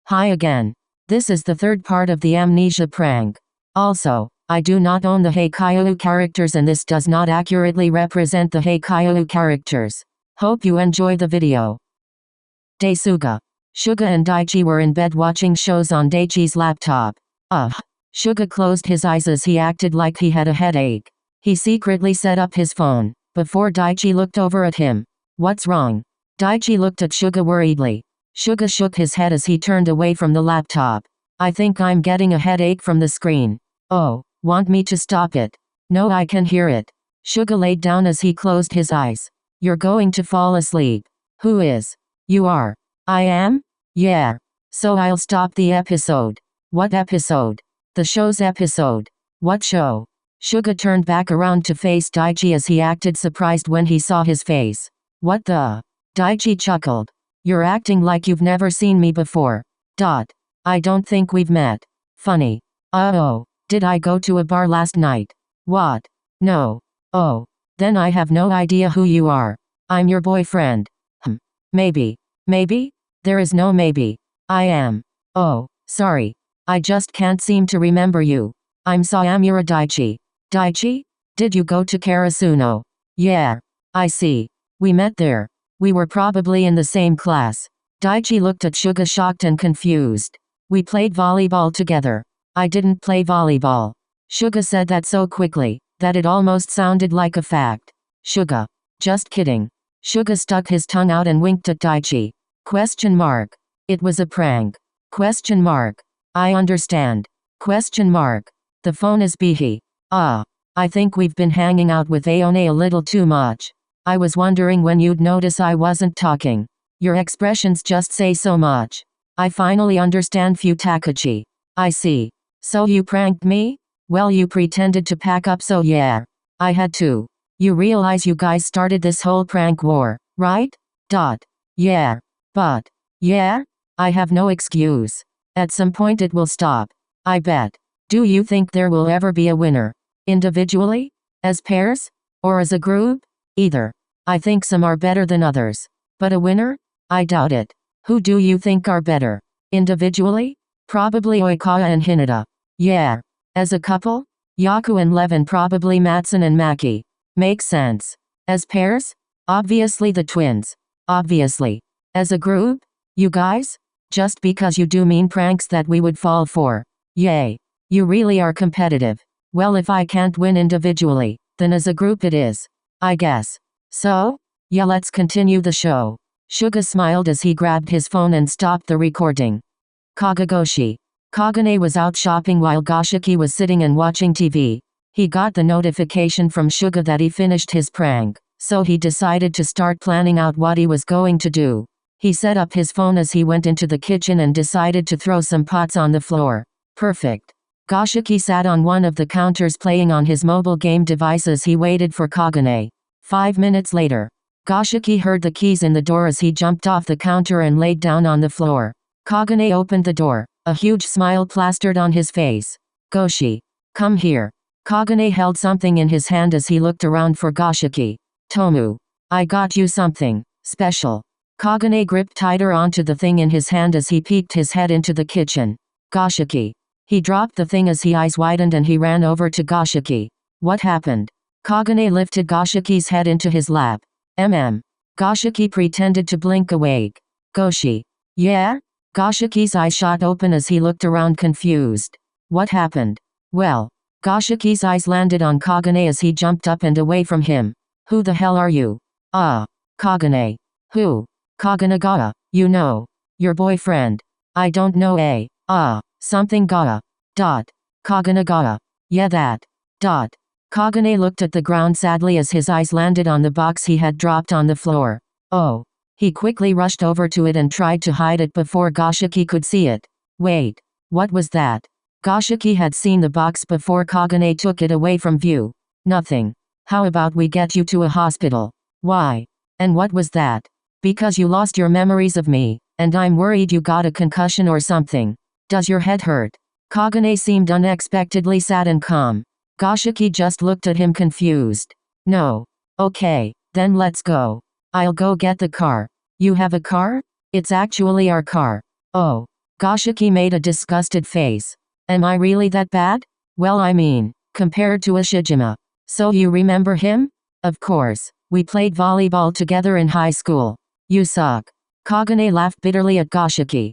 Hi again. This is the third part of the Amnesia prank. Also, I do not own the Haikyuu characters and this does not accurately represent the Haikyuu characters. Hope you enjoy the video. Day Suga. Suga and Daichi were in bed watching shows on Daichi's laptop. Suga closed his eyes as he acted like he had a headache. He secretly set up his phone, before Daichi looked over at him. What's wrong? Daichi looked at Suga worriedly. Suga shook his head as he turned away from the laptop. I think I'm getting a headache from the screen. Oh, want me to stop it? No, I can hear it. Suga laid down as he closed his eyes. You're going to fall asleep. Who is? You are. I am? Yeah. So I'll stop the episode. What episode? The show's episode. What show? Suga turned back around to face Daichi as he acted surprised when he saw his face. What the? Daichi chuckled. You're acting like you've never seen me before. I don't think we've met. Funny. Oh, did I go to a bar last night? What? No. Oh, then I have no idea who you are. I'm your boyfriend. Maybe. Maybe? There is no maybe. I am. Oh, sorry. I just can't seem to remember you. I'm Sayamura Daichi. Daichi? Did you go to Karasuno? Yeah. I see. We met there. We were probably in the same class. Daichi looked at Suga shocked and confused. We played volleyball together. I didn't play volleyball. Suga said that so quickly, that it almost sounded like a fact. Suga. Just kidding. Suga stuck his tongue out and winked at Daichi. Question mark. It was a prank. Question mark. I understand. Question mark. The phone is busy. I think we've been hanging out with Aone a little too much. I was wondering when you'd notice I wasn't talking. Your expressions just say so much. I finally understand Futakachi. I see. So you pranked me? Well, you pretended to pack up, so yeah. I had to. You realize you guys started this whole prank war, right? Yeah. But, yeah? I have no excuse. At some point it will stop. I bet. Do you think there will ever be a winner? Individually? As pairs? Or as a group? Either. I think some are better than others. But a winner? I doubt it. Who do you think are better? Individually? Probably Oikawa and Hinata. Yeah. As a couple? Yaku and Levin, probably Matsun and Maki. Makes sense. As pairs? Obviously the twins. Obviously. As a group? You guys? Just because you do mean pranks that we would fall for. Yay. You really are competitive. Well, if I can't win individually, then as a group it is. I guess. So? Yeah, let's continue the show. Suga smiled as he grabbed his phone and stopped the recording. Kagagoshi. Kagune was out shopping while Goshiki was sitting and watching TV. He got the notification from Suga that he finished his prank, so he decided to start planning out what he was going to do. He set up his phone as he went into the kitchen and decided to throw some pots on the floor. Perfect. Goshiki sat on one of the counters playing on his mobile game device as he waited for Kagune. 5 minutes later, Goshiki heard the keys in the door as he jumped off the counter and laid down on the floor. Kagune opened the door, a huge smile plastered on his face. Goshi. Come here. Kagune held something in his hand as he looked around for Goshiki. Tomu. I got you something special. Kagune gripped tighter onto the thing in his hand as he peeked his head into the kitchen. Goshiki. He dropped the thing as his eyes widened and he ran over to Goshiki. What happened? Kagune lifted Goshiki's head into his lap. Goshiki pretended to blink awake. Goshi. Yeah? Goshiki's eyes shot open as he looked around confused. What happened? Well, Goshiki's eyes landed on Kagune as he jumped up and away from him. Who the hell are you? Kagune. Who? Kagunagawa. You know. Your boyfriend. I don't know something Gawa. Kagunagawa. Yeah, that. Kagune looked at the ground sadly as his eyes landed on the box he had dropped on the floor. Oh. He quickly rushed over to it and tried to hide it before Goshiki could see it. Wait. What was that? Goshiki had seen the box before Kagune took it away from view. Nothing. How about we get you to a hospital? Why? And what was that? Because you lost your memories of me, and I'm worried you got a concussion or something. Does your head hurt? Kagune seemed unexpectedly sad and calm. Goshiki just looked at him confused. No. Okay, then let's go. I'll go get the car. You have a car? It's actually our car. Oh. Goshiki made a disgusted face. Am I really that bad? Well, I mean, compared to Ashijima. So you remember him? Of course. We played volleyball together in high school. You suck. Kagune laughed bitterly at Goshiki.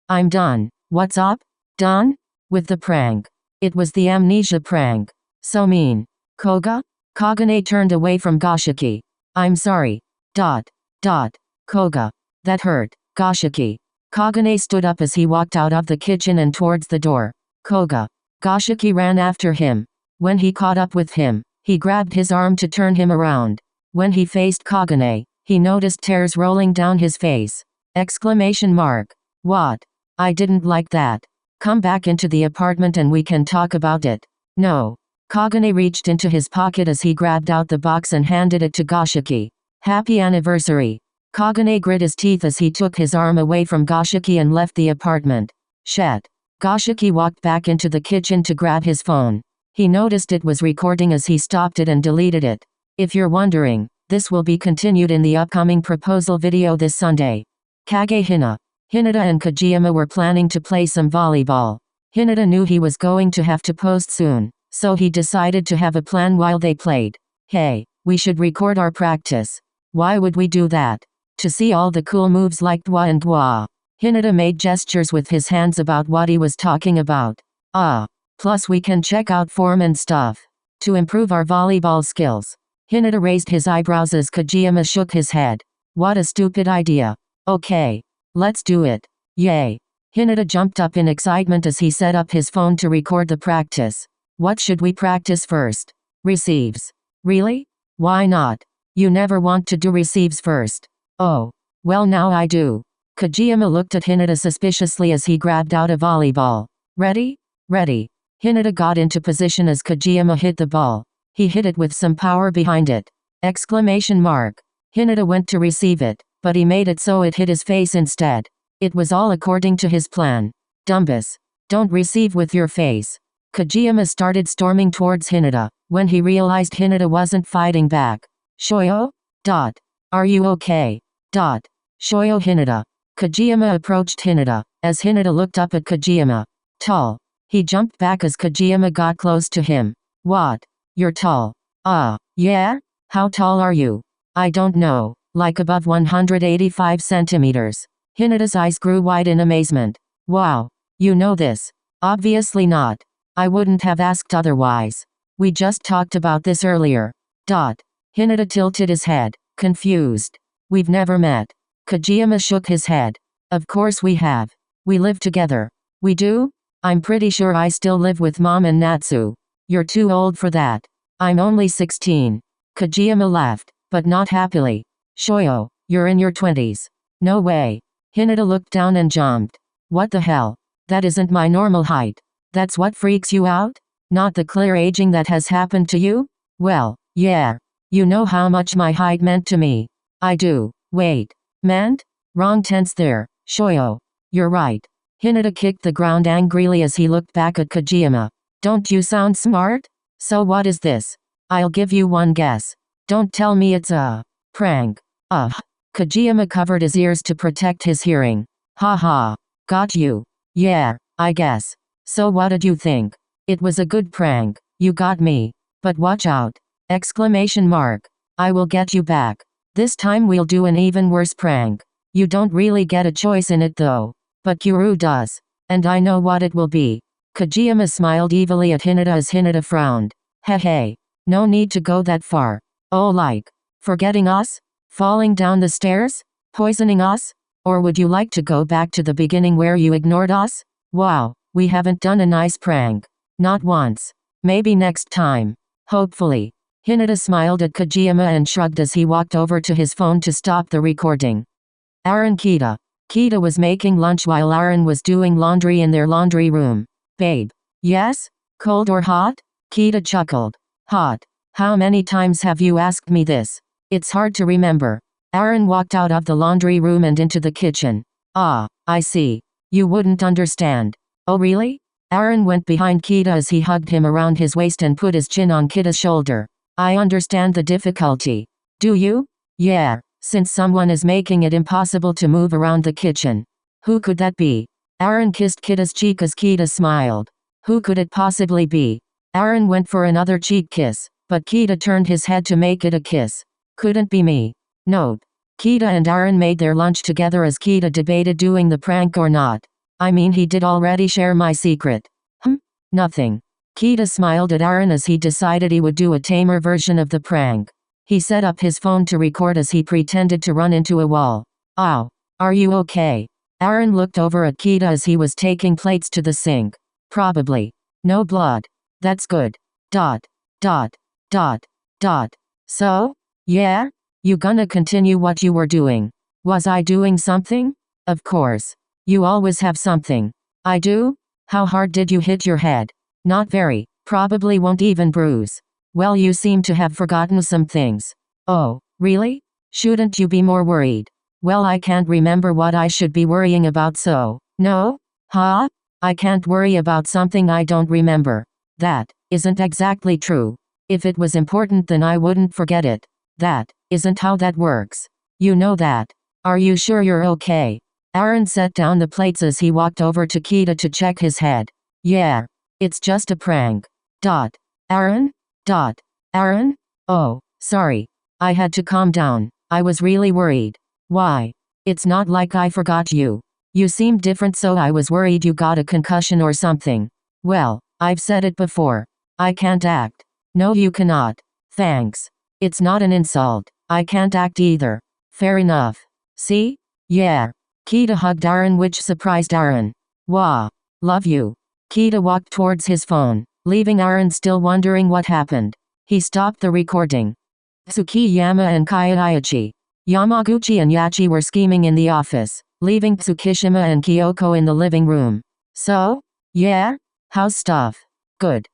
I'm done. What's up? Done? With the prank. It was the amnesia prank. So mean. Koga? Kagune turned away from Goshiki. I'm sorry. Koga. That hurt. Goshiki. Kagune stood up as he walked out of the kitchen and towards the door. Koga. Goshiki ran after him. When he caught up with him, he grabbed his arm to turn him around. When he faced Kagune, he noticed tears rolling down his face. Exclamation mark. What? I didn't like that. Come back into the apartment and we can talk about it. No. Kagune reached into his pocket as he grabbed out the box and handed it to Goshiki. Happy anniversary. Kagune grit his teeth as he took his arm away from Goshiki and left the apartment. Shit. Goshiki walked back into the kitchen to grab his phone. He noticed it was recording as he stopped it and deleted it. If you're wondering, this will be continued in the upcoming proposal video this Sunday. Hinata and Kageyama were planning to play some volleyball. Hinata knew he was going to have to post soon, so he decided to have a plan while they played. Hey, we should record our practice. Why would we do that? To see all the cool moves like dwa and dwa. Hinata made gestures with his hands about what he was talking about. Plus we can check out form and stuff. To improve our volleyball skills. Hinata raised his eyebrows as Kageyama shook his head. What a stupid idea. Okay. Let's do it. Yay. Hinata jumped up in excitement as he set up his phone to record the practice. What should we practice first? Receives. Really? Why not? You never want to do receives first. Oh. Well, now I do. Kageyama looked at Hinata suspiciously as he grabbed out a volleyball. Ready? Ready. Hinata got into position as Kageyama hit the ball. He hit it with some power behind it. Exclamation mark. Hinata went to receive it, but he made it so it hit his face instead. It was all according to his plan. Dumbus. Don't receive with your face. Kageyama started storming towards Hinata, when he realized Hinata wasn't fighting back. Shoyo? Are you okay? Shoyo Hinata. Kageyama approached Hinata, as Hinata looked up at Kageyama. Tall. He jumped back as Kageyama got close to him. What? You're tall. Yeah? How tall are you? I don't know. Like above 185 centimeters. Hinata's eyes grew wide in amazement. Wow. You know this. Obviously not. I wouldn't have asked otherwise. We just talked about this earlier. Hinata tilted his head, confused. We've never met. Kageyama shook his head. Of course we have. We live together. We do? I'm pretty sure I still live with Mom and Natsu. You're too old for that. I'm only 16. Kageyama laughed, but not happily. Shoyo, you're in your 20s. No way. Hinata looked down and jumped. What the hell? That isn't my normal height. That's what freaks you out? Not the clear aging that has happened to you? Well, yeah. You know how much my height meant to me. I do. Wait. Meant? Wrong tense there. Shoyo. You're right. Hinata kicked the ground angrily as he looked back at Kageyama. Don't you sound smart? So what is this? I'll give you one guess. Don't tell me it's a prank. Kageyama covered his ears to protect his hearing. Haha. Got you. Yeah, I guess. So what did you think? It was a good prank. You got me. But watch out. Exclamation mark. I will get you back. This time we'll do an even worse prank. You don't really get a choice in it though. But Kuru does. And I know what it will be. Kageyama smiled evilly at Hinata as Hinata frowned. Hey. No need to go that far. Oh, like forgetting us? Falling down the stairs? Poisoning us? Or would you like to go back to the beginning where you ignored us? Wow, we haven't done a nice prank. Not once. Maybe next time. Hopefully. Hinata smiled at Kageyama and shrugged as he walked over to his phone to stop the recording. Aaron Keita. Keita was making lunch while Aaron was doing laundry in their laundry room. Babe. Yes? Cold or hot? Keita chuckled. Hot. How many times have you asked me this? It's hard to remember. Aaron walked out of the laundry room and into the kitchen. I see. You wouldn't understand. Oh really? Aaron went behind Keita as he hugged him around his waist and put his chin on Keita's shoulder. I understand the difficulty. Do you? Yeah, since someone is making it impossible to move around the kitchen. Who could that be? Aaron kissed Kita's cheek as Kita smiled. Who could it possibly be? Aaron went for another cheek kiss, but Kita turned his head to make it a kiss. Couldn't be me. Nope. Keita and Aaron made their lunch together as Keita debated doing the prank or not. I mean, he did already share my secret. Nothing. Keita smiled at Aaron as he decided he would do a tamer version of the prank. He set up his phone to record as he pretended to run into a wall. Ow. Are you okay? Aaron looked over at Keita as he was taking plates to the sink. Probably. No blood. That's good. ... So? Yeah? You gonna continue what you were doing? Was I doing something? Of course. You always have something. I do? How hard did you hit your head? Not very. Probably won't even bruise. Well, you seem to have forgotten some things. Oh, really? Shouldn't you be more worried? Well, I can't remember what I should be worrying about, so. No? Huh? I can't worry about something I don't remember. That isn't exactly true. If it was important, then I wouldn't forget it. That isn't how that works. You know that. Are you sure you're okay? Aaron set down the plates as he walked over to Keita to check his head. Yeah. It's just a prank. Aaron? Aaron? Oh, sorry. I had to calm down. I was really worried. Why? It's not like I forgot you. You seemed different, so I was worried you got a concussion or something. Well, I've said it before. I can't act. No, you cannot. Thanks. It's not an insult. I can't act either. Fair enough. See? Yeah. Keita hugged Aaron, which surprised Aaron. Wah. Love you. Keita walked towards his phone, leaving Aaron still wondering what happened. He stopped the recording. Tsukishima and Kageyama, Yamaguchi and Yachi were scheming in the office, leaving Tsukishima and Kyoko in the living room. So? Yeah? How's stuff? Good.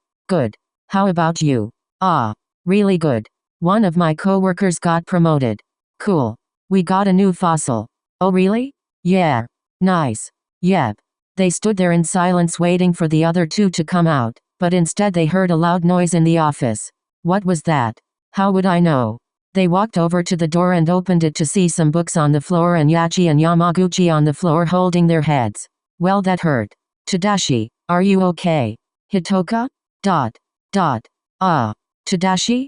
How about you? Ah. Really good. One of my coworkers got promoted. Cool. We got a new fossil. Oh really? Yeah. Nice. Yep. They stood there in silence waiting for the other two to come out, but instead they heard a loud noise in the office. What was that? How would I know? They walked over to the door and opened it to see some books on the floor and Yachi and Yamaguchi on the floor holding their heads. Well, that hurt. Tadashi, are you okay? Hitoka? Tadashi?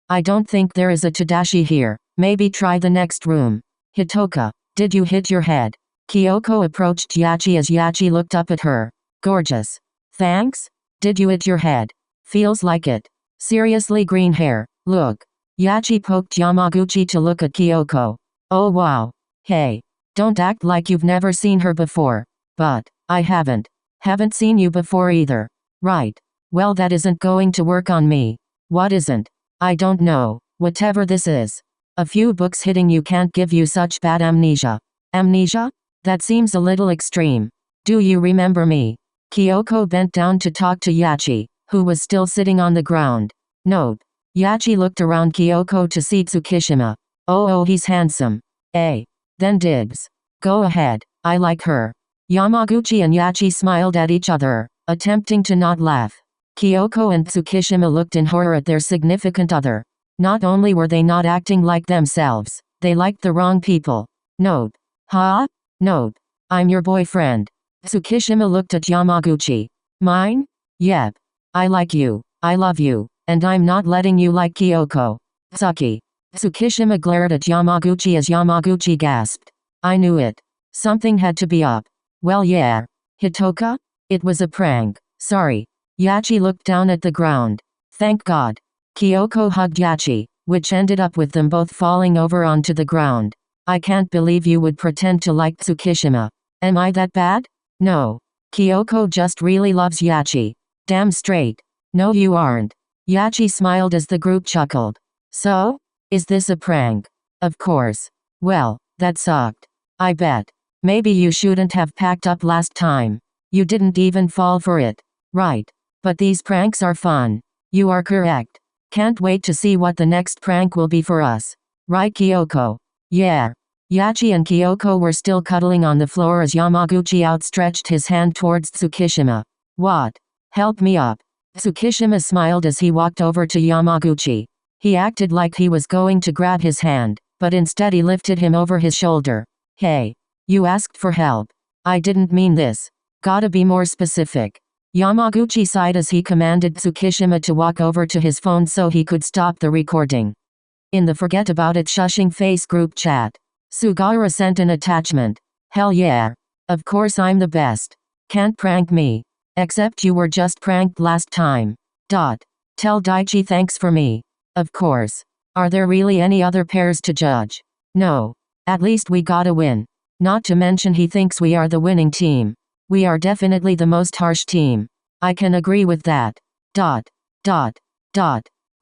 I don't think there is a Tadashi here. Maybe try the next room. Hitoka, did you hit your head? Kyoko approached Yachi as Yachi looked up at her. Gorgeous. Thanks? Did you hit your head? Feels like it. Seriously, green hair. Look. Yachi poked Yamaguchi to look at Kyoko. Oh wow. Hey. Don't act like you've never seen her before. But, I haven't. Haven't seen you before either. Right. Well, that isn't going to work on me. What isn't? I don't know. Whatever this is. A few books hitting you can't give you such bad amnesia. Amnesia? That seems a little extreme. Do you remember me? Kyoko bent down to talk to Yachi, who was still sitting on the ground. Nope. Yachi looked around Kyoko to see Tsukishima. Oh, he's handsome. Then dibs. Go ahead, I like her. Yamaguchi and Yachi smiled at each other, attempting to not laugh. Kyoko and Tsukishima looked in horror at their significant other. Not only were they not acting like themselves, they liked the wrong people. Nope. Huh? Nope. I'm your boyfriend. Tsukishima looked at Yamaguchi. Mine? Yep. I like you. I love you. And I'm not letting you like Kyoko. Sucky. Tsukishima glared at Yamaguchi as Yamaguchi gasped. I knew it. Something had to be up. Well, yeah. Hitoka? It was a prank. Sorry. Yachi looked down at the ground. Thank God. Kyoko hugged Yachi, which ended up with them both falling over onto the ground. I can't believe you would pretend to like Tsukishima. Am I that bad? No. Kyoko just really loves Yachi. Damn straight. No, you aren't. Yachi smiled as the group chuckled. So? Is this a prank? Of course. Well, that sucked. I bet. Maybe you shouldn't have packed up last time. You didn't even fall for it. Right. But these pranks are fun. You are correct. Can't wait to see what the next prank will be for us. Right, Kyoko? Yeah. Yachi and Kyoko were still cuddling on the floor as Yamaguchi outstretched his hand towards Tsukishima. What? Help me up. Tsukishima smiled as he walked over to Yamaguchi. He acted like he was going to grab his hand, but instead he lifted him over his shoulder. Hey. You asked for help. I didn't mean this. Gotta be more specific. Yamaguchi sighed as he commanded Tsukishima to walk over to his phone so he could stop the recording. In the forget about it shushing face group chat, Sugara sent an attachment. Hell yeah. Of course I'm the best. Can't prank me. Except you were just pranked last time. Tell Daichi thanks for me. Of course. Are there really any other pairs to judge? No. At least we got a win. Not to mention he thinks we are the winning team. We are definitely the most harsh team. I can agree with that.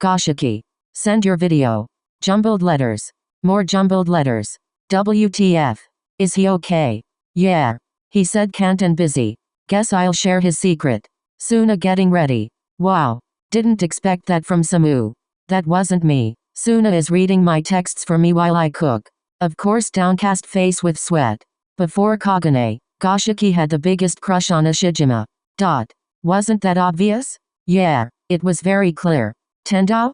Goshiki. Send your video. Jumbled letters. More jumbled letters. WTF. Is he okay? Yeah. He said can't and busy. Guess I'll share his secret. Suna getting ready. Wow. Didn't expect that from Samu. That wasn't me. Suna is reading my texts for me while I cook. Of course downcast face with sweat. Before Kagune, Goshiki had the biggest crush on Ashijima. Wasn't that obvious? Yeah, it was very clear. Tendo?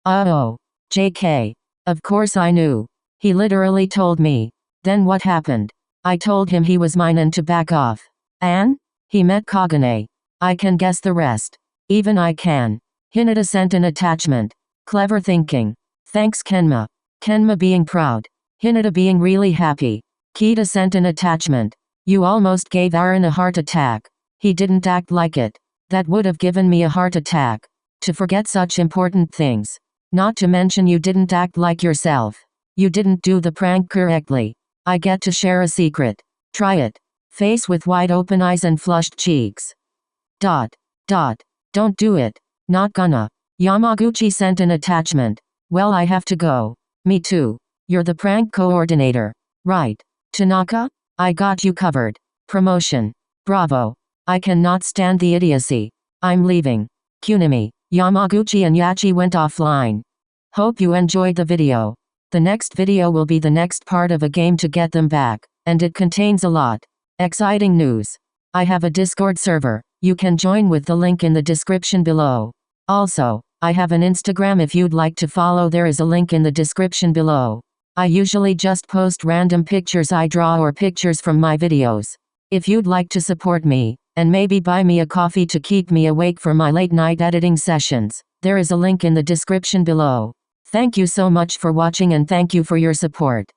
Oh. JK. Of course I knew. He literally told me. Then what happened? I told him he was mine and to back off. And? He met Kagune. I can guess the rest. Even I can. Hinata sent an attachment. Clever thinking. Thanks Kenma. Kenma being proud. Hinata being really happy. Keita sent an attachment. You almost gave Aaron a heart attack. He didn't act like it. That would have given me a heart attack. To forget such important things. Not to mention you didn't act like yourself. You didn't do the prank correctly. I get to share a secret. Try it. Face with wide open eyes and flushed cheeks. Don't do it. Not gonna. Yamaguchi sent an attachment. Well I have to go. Me too. You're the prank coordinator. Right. Tanaka? I got you covered. Promotion. Bravo. I cannot stand the idiocy. I'm leaving. Kunimi. Yamaguchi and Yachi went offline. Hope you enjoyed the video. The next video will be the next part of a game to get them back, and it contains a lot. Exciting news. I have a Discord server. You can join with the link in the description below. Also, I have an Instagram if you'd like to follow, there is a link in the description below. I usually just post random pictures I draw or pictures from my videos. If you'd like to support me, and maybe buy me a coffee to keep me awake for my late night editing sessions, there is a link in the description below. Thank you so much for watching and thank you for your support.